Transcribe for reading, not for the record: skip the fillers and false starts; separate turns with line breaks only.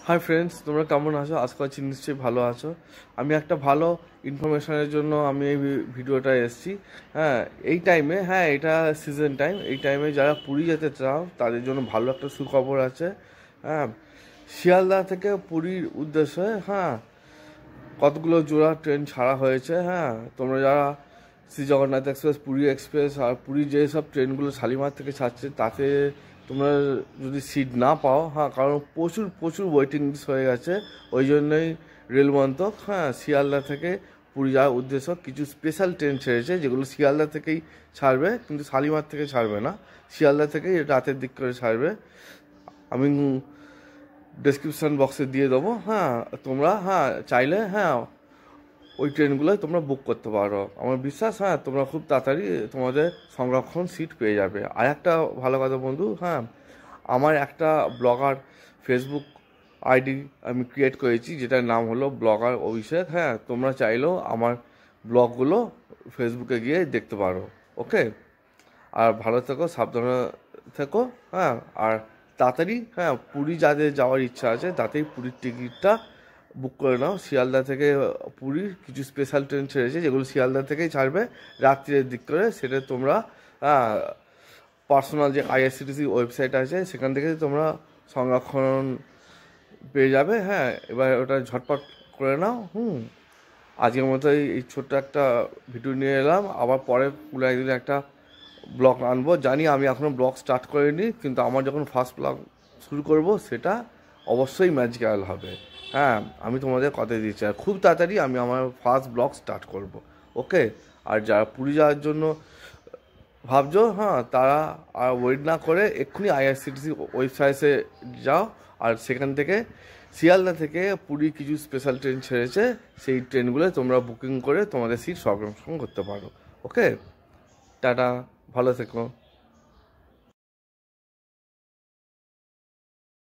Hi friends, তোমরা কেমন আছো? আশা করছি নিশ্চয়ই ভালো আছো। আমি একটা ভালো ইনফরমেশনের জন্য আমি এই ভিডিওটা এসেছি। হ্যাঁ, এই টাইমে, হ্যাঁ এটা সিজন টাইম, এই টাইমে যারা পুরী যেতে চাও তাদের জন্য ভালো একটা সুখবর আছে। হ্যাঁ, শিয়ালদা থেকে পুরীর উদ্দেশ্যে হ্যাঁ কতগুলো জোড়া ট্রেন ছাড়া হয়েছে। হ্যাঁ, তোমরা যারা শ্রী জগন্নাথ এক্সপ্রেস, পুরী এক্সপ্রেস আর পুরী যেসব ট্রেনগুলো শালিমার থেকে ছাড়ছে তাতে তোমরা যদি সিট না পাও, হ্যাঁ কারণ প্রচুর প্রচুর ওয়েটিং লিস্ট হয়ে গেছে, ওই জন্যই রেল মন্ত্রক হ্যাঁ শিয়ালদা থেকে পুরী যাওয়ার উদ্দেশ্য কিছু স্পেশাল ট্রেন ছেড়েছে, যেগুলো শিয়ালদা থেকেই ছাড়বে, কিন্তু শালিমার থেকে ছাড়বে না, শিয়ালদা থেকেই রাতের দিক করে ছাড়বে। আমি ডেসক্রিপশন বক্সে দিয়ে দেবো। হ্যাঁ, তোমরা হ্যাঁ চাইলে হ্যাঁ ওই ট্রেনগুলোই তোমরা বুক করতে পারো। আমার বিশ্বাস হ্যাঁ তোমরা খুব তাড়াতাড়ি তোমাদের সংরক্ষণ সিট পেয়ে যাবে। আর একটা ভালো কথা বন্ধু, হ্যাঁ আমার একটা ব্লগার ফেসবুক আইডি আমি ক্রিয়েট করেছি, যেটার নাম হলো ব্লগার অভিষেক। হ্যাঁ, তোমরা চাইলেও আমার ব্লগগুলো ফেসবুকে গিয়ে দেখতে পারো। ওকে, আর ভালো থেকো, সাবধানে থেকো। হ্যাঁ, আর তাড়াতাড়ি হ্যাঁ পুরী যাদের যাওয়ার ইচ্ছা আছে তাতেই পুরীর টিকিটটা বুক করে নাও। শিয়ালদা থেকে পুরীর কিছু স্পেশাল ট্রেন ছেড়েছে, যেগুলো শিয়ালদা থেকেই ছাড়বে রাত্রির দিক করে। সেটা তোমরা পার্সোনাল যে আইআরসিটিসি ওয়েবসাইট আছে সেখান থেকে তোমরা সংরক্ষণ পেয়ে যাবে। হ্যাঁ, এবার ওটা ঝটপট করে নাও। আজকের মতো এই ছোট্ট একটা ভিডিও নিয়ে এলাম, আবার পরে পুরো একদিন একটা ব্লগ আনবো। জানি আমি এখনও ব্লগ স্টার্ট করিনি, কিন্তু আমার যখন ফার্স্ট ব্লগ শুরু করব সেটা অবশ্যই ম্যাজিক্যাল হবে। হ্যাঁ, আমি তোমাদের কথা দিচ্ছি, আর খুব তাড়াতাড়ি আমি আমার ফার্স্ট ব্লগ স্টার্ট করব। ওকে, আর যারা পুরী যাওয়ার জন্য ভাবছো হ্যাঁ তারা আর ওয়েট না করে এক্ষুনি আইআরসিটিসি ওয়েবসাইটে যাও, আর সেখান থেকে শিয়ালদা থেকে পুরী কিছু স্পেশাল ট্রেন ছেড়েছে, সেই ট্রেনগুলো তোমরা বুকিং করে তোমাদের সিট সংরক্ষণ করতে পারো। ওকে, টাটা, ভালো থেকো।